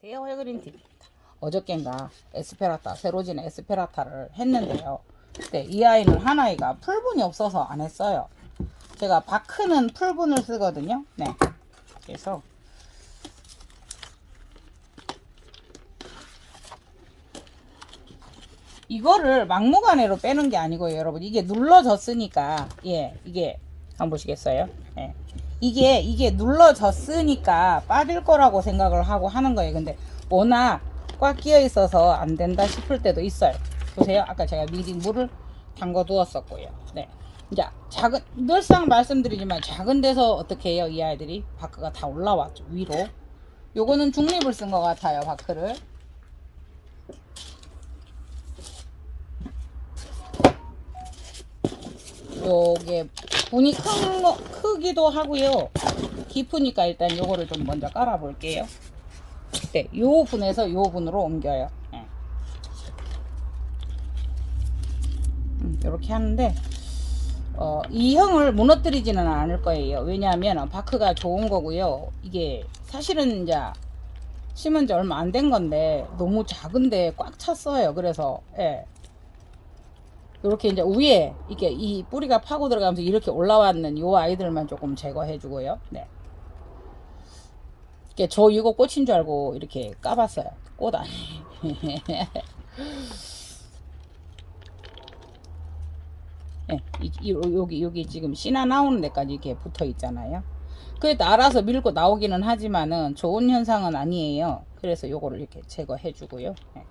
안녕하세요, 해그린TV입니다. 어저께인가 에스페라타, 세로진 에스페라타를 했는데요. 네, 이 아이는 한 아이가 풀분이 없어서 안 했어요. 제가 바크는 풀분을 쓰거든요. 네, 그래서 이거를 막무가내로 빼는 게 아니고요, 여러분. 이게 눌러졌으니까, 예, 이게 한번 보시겠어요? 예. 이게 눌러졌으니까 빠질 거라고 생각을 하고 하는 거예요. 근데 워낙 꽉 끼어 있어서 안 된다 싶을 때도 있어요. 보세요. 아까 제가 미리 물을 담궈 두었었고요. 네. 이제 작은, 늘상 말씀드리지만 작은 데서 어떻게 해요? 이 아이들이 바크가 다 올라왔죠. 위로. 요거는 중립을 쓴 것 같아요, 바크를. 요게 분이 크기도 하고요. 깊으니까 일단 요거를 좀 먼저 깔아 볼게요. 네, 요 분에서 요 분으로 옮겨요. 네. 이렇게 하는데 이 형을 무너뜨리지는 않을 거예요. 왜냐하면 바크가 좋은 거고요. 이게 사실은 이제 심은 지 얼마 안 된 건데 너무 작은데 꽉 찼어요. 그래서 예. 이렇게 이제 위에 이게 이 뿌리가 파고 들어가면서 이렇게 올라왔는 요 아이들만 조금 제거해 주고요. 네. 저 이거 꽃인 줄 알고 이렇게 까봤어요. 꽃 아니. 예, 여기 지금 씨나 나오는 데까지 이렇게 붙어 있잖아요. 그래도 알아서 밀고 나오기는 하지만은 좋은 현상은 아니에요. 그래서 요거를 이렇게 제거해 주고요. 예.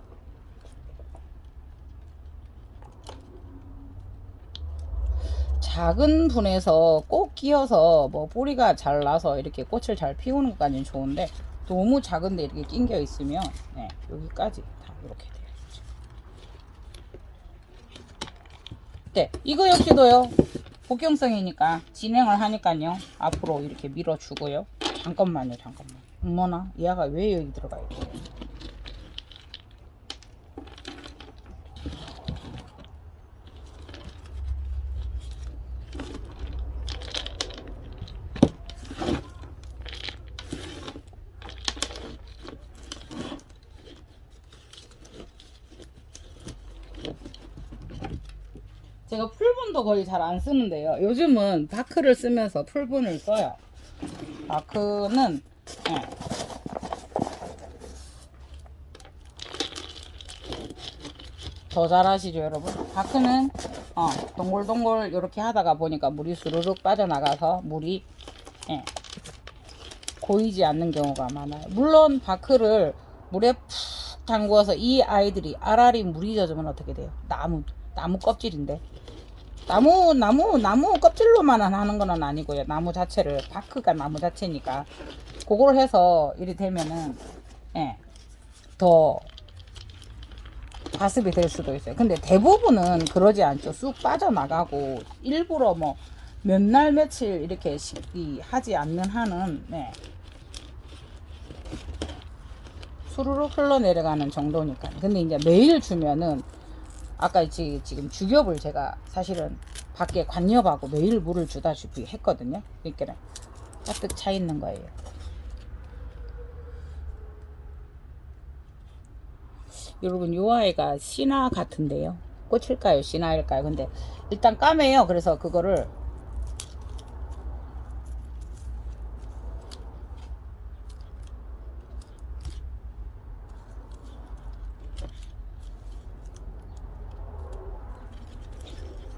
작은 분에서 꼭 끼어서 뭐 뿌리가 잘 나서 이렇게 꽃을 잘 피우는 것까지는 좋은데 너무 작은데 이렇게 낑겨 있으면 네, 여기까지 다 이렇게 돼요. 네, 이거 역시도요. 복용성이니까 진행을 하니까요. 앞으로 이렇게 밀어주고요. 잠깐만요, 잠깐만. 어머나, 얘가 왜 여기 들어가 있고? 제가 풀분도 거의 잘 안 쓰는데요. 요즘은 바크를 쓰면서 풀분을 써요. 바크는 예. 더 잘하시죠, 여러분? 바크는 동글동글 이렇게 하다가 보니까 물이 수르륵 빠져나가서 물이 예, 고이지 않는 경우가 많아요. 물론 바크를 물에 푹 담궈서 이 아이들이 알알이 물이 젖으면 어떻게 돼요? 나무 껍질인데 나무 껍질로만 하는 건 아니고요. 나무 자체를 바크가 나무 자체니까 그걸 해서 이리 되면은 예, 더 과습이 될 수도 있어요. 근데 대부분은 그러지 않죠. 쑥 빠져나가고 일부러 뭐 몇 날 며칠 이렇게 하지 않는 한은 네, 수르륵 흘러내려가는 정도니까. 근데 이제 매일 주면은 아까 지금 주겹을 제가 사실은 밖에 관엽하고 매일 물을 주다시피 했거든요. 그러니까 가득 차 있는 거예요. 여러분 요 아이가 씨나 같은데요. 꽃일까요? 씨나일까요? 근데 일단 까매요. 그래서 그거를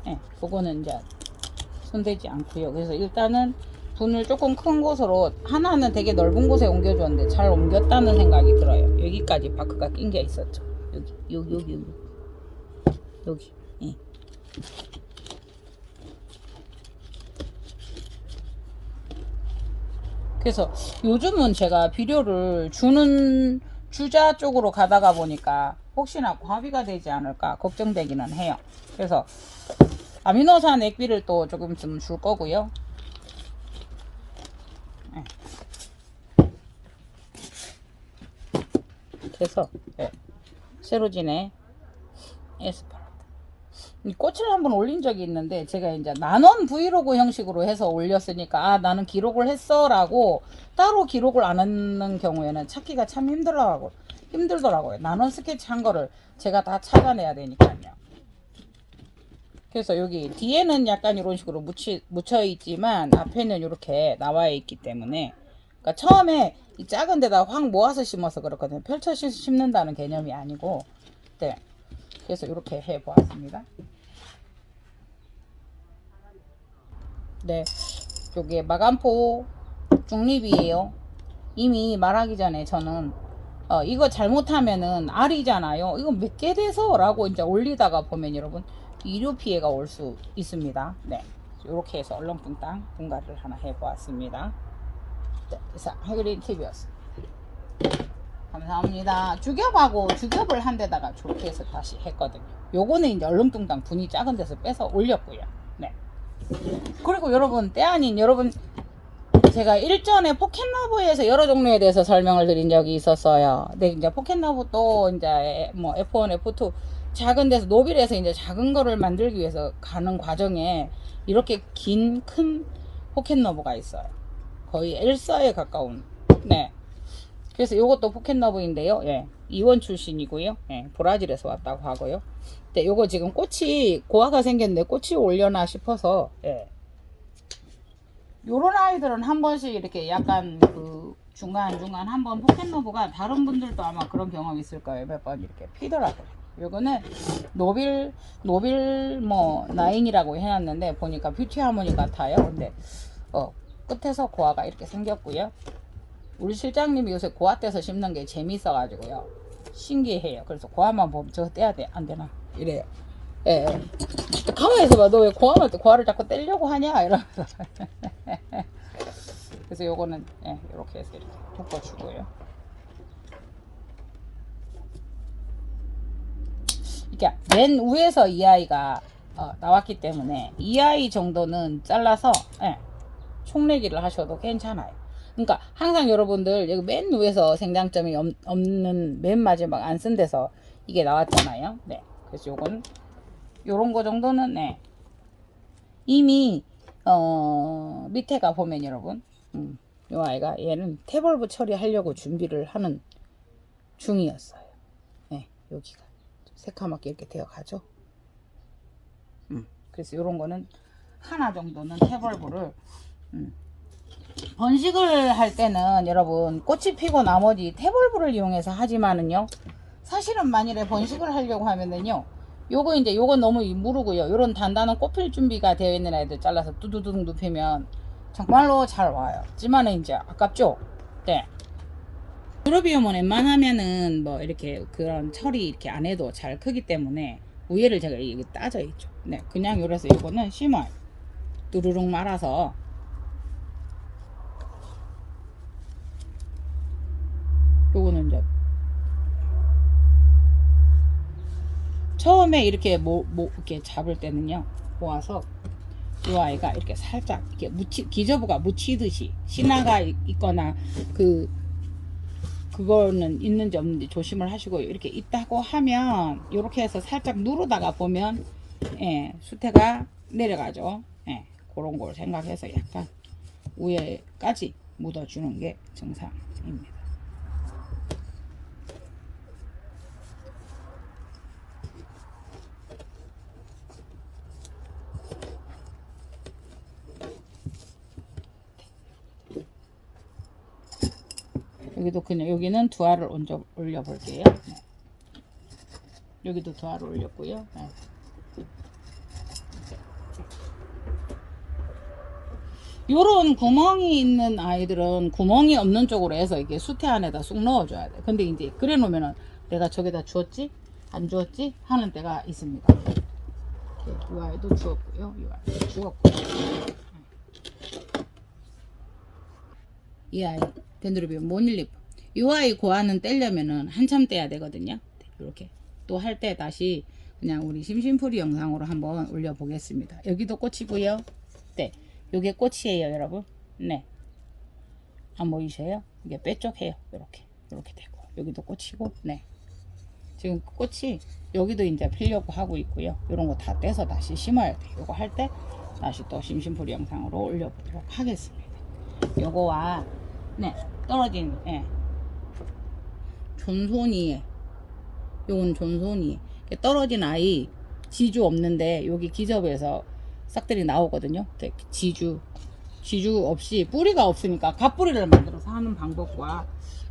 예, 그거는 이제 손대지 않고요. 그래서 일단은 분을 조금 큰 곳으로 하나는 되게 넓은 곳에 옮겨줬는데 잘 옮겼다는 생각이 들어요. 여기까지 바크가 낀 게 있었죠. 여기. 예. 그래서 요즘은 제가 비료를 주자 쪽으로 가다가 보니까 혹시나 과비가 되지 않을까 걱정되기는 해요. 그래서 아미노산 액비를 또 조금 좀 줄 거고요. 네. 그래서 네. 세로진의 에스파라타 이 꽃을 한번 올린 적이 있는데 제가 이제 나눔 브이로그 형식으로 해서 올렸으니까 아 나는 기록을 했어 라고 따로 기록을 안 하는 경우에는 찾기가 참 힘들더라고요. 나눔 스케치 한 거를 제가 다 찾아내야 되니까요. 그래서 여기 뒤에는 약간 이런 식으로 묻혀 있지만 앞에는 이렇게 나와 있기 때문에 그러니까 처음에 이 작은 데다 확 모아서 심어서 그렇거든요. 펼쳐 심는다는 개념이 아니고 네. 그래서 이렇게 해 보았습니다. 네, 요게 마감포 중립이에요. 이미 말하기 전에 저는 이거 잘못하면은 R이잖아요. 이거 몇 개 돼서 라고 이제 올리다가 보면 여러분 이료 피해가 올 수 있습니다. 네, 이렇게 해서 얼렁뚱땅 분갈이를 하나 해보았습니다. 네, 이상 해그린 TV였습니다. 감사합니다. 주겹하고 주겹을 한 데다가 저렇게 해서 다시 했거든요. 요거는 이제 얼렁뚱땅 분이 작은 데서 빼서 올렸고요. 네. 그리고 여러분 때 아닌 여러분 제가 일전에 포켓러브에서 여러 종류에 대해서 설명을 드린 적이 있었어요. 근데 이제 포켓러브 또 이제 뭐 F1, F2 작은 데서 노빌에서 이제 작은 거를 만들기 위해서 가는 과정에 이렇게 긴 큰 포켓러브가 있어요. 거의 엘사에 가까운. 네. 그래서 이것도 포켓러브인데요. 예. 이원 출신이고요. 예. 브라질에서 왔다고 하고요. 근데 요거 지금 꽃이 고화가 생겼는데 꽃이 올려나 싶어서 예. 요런 아이들은 한 번씩 이렇게 약간 그 중간중간 한번 포켓러브가 다른 분들도 아마 그런 경험 있을 거예요. 몇 번 이렇게 피더라고요. 요거는 노빌 뭐 나인이라고 해놨는데 보니까 뷰티 하모니 같아요. 근데 끝에서 고화가 이렇게 생겼고요. 우리 실장님이 요새 고화 떼서 심는 게 재밌어 가지고요. 신기해요. 그래서 고화만 보면 저거 떼야 돼. 안 되나? 이래요. 예. 가만히 있어봐. 너 왜 고화를 자꾸 떼려고 하냐? 이러면서. 그래서 요거는, 예, 이렇게 해서 이렇게 묶어주고요. 이렇게 맨 위에서 이 아이가 나왔기 때문에 이 아이 정도는 잘라서, 예, 총내기를 하셔도 괜찮아요. 그러니까 항상 여러분들 여기 맨 위에서 생장점이 없는 맨 마지막 안 쓴 데서 이게 나왔잖아요. 네. 그래서 요건 요런 거 정도는 네. 이미 밑에가 보면 여러분 요 아이가 얘는 태벌브 처리하려고 준비를 하는 중이었어요. 네, 여기가 새카맣게 이렇게 되어 가죠. 그래서 요런 거는 하나 정도는 태벌브를 번식을 할 때는 여러분 꽃이 피고 나머지 태벌브를 이용해서 하지만은요 사실은 만일에 번식을 하려고 하면은요 요거 이제 요거 너무 무르고요 요런 단단한 꽃필 준비가 되어 있는 애들 잘라서 뚜두둥 눕히면 정말로 잘 와요. 하지만은 이제 아깝죠. 네. 유로비움은 웬만하면은 뭐 이렇게 그런 처리 이렇게 안 해도 잘 크기 때문에 우회를 제가 여기 따져 있죠. 네, 그냥 요래서 이거는 심어요. 뚜루룩 말아서 요거는 이제 처음에 이렇게 이렇게 잡을 때는요 모아서 이 아이가 이렇게 살짝 이렇게 기저부가 묻히듯이 신화가 있거나 그거는 있는지 없는지 조심을 하시고 이렇게 있다고 하면 이렇게 해서 살짝 누르다가 보면 예, 수태가 내려가죠. 예, 그런 걸 생각해서 약간 위에까지 묻어주는 게 정상입니다. 여기도 그냥 여기는 두 알을 올려 볼게요. 네. 여기도 두 알을 올렸고요. 네. 요런 구멍이 있는 아이들은 구멍이 없는 쪽으로 해서 이게 수태 안에다 쑥 넣어줘야 돼. 근데 이제 그래 놓으면은 내가 저기다 주었지? 안 주었지? 하는 때가 있습니다. 이렇게 이 아이도 주었고요. 이 아이도 주었고요. 이 아이 덴드로비움 모닐리프 이 아이 고아는 떼려면은 한참 떼야 되거든요. 이렇게 또 할 때 다시 그냥 우리 심심풀이 영상으로 한번 올려 보겠습니다. 여기도 꽃이고요. 네, 요게 꽃이에요 여러분. 네, 안 보이세요? 이게 빼쪽해요. 이렇게 되고 여기도 꽃이고. 네, 지금 꽃이 여기도 이제 피려고 하고 있고요. 이런 거 다 떼서 다시 심어야 돼. 요거 할 때 다시 또 심심풀이 영상으로 올려보도록 하겠습니다. 요거와 네 떨어진 존손이, 요건 존손이 떨어진 아이 지주 없는데 여기 기접에서 싹들이 나오거든요. 지주 없이 뿌리가 없으니까 갓뿌리를 만들어서 하는 방법과,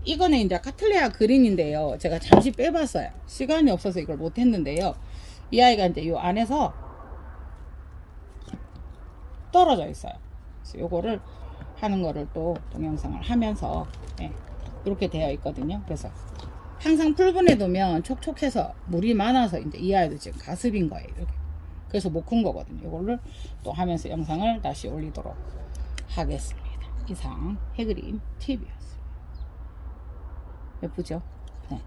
이거는 이제 카틀레아 그린인데요. 제가 잠시 빼봤어요. 시간이 없어서 이걸 못했는데요. 이 아이가 이제 요 안에서 떨어져 있어요. 그래서 요거를 하는 거를 또 동영상을 하면서 이렇게 되어 있거든요. 그래서 항상 풀분해 두면 촉촉해서 물이 많아서 이제 이 아이도 지금 가습인 거예요. 이렇게. 그래서 못 큰 거거든요. 이거를 또 하면서 영상을 다시 올리도록 하겠습니다. 이상 해그림 TV였습니다. 예쁘죠? 네.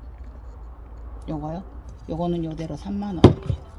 요거요? 요거는 요대로 3만원입니다.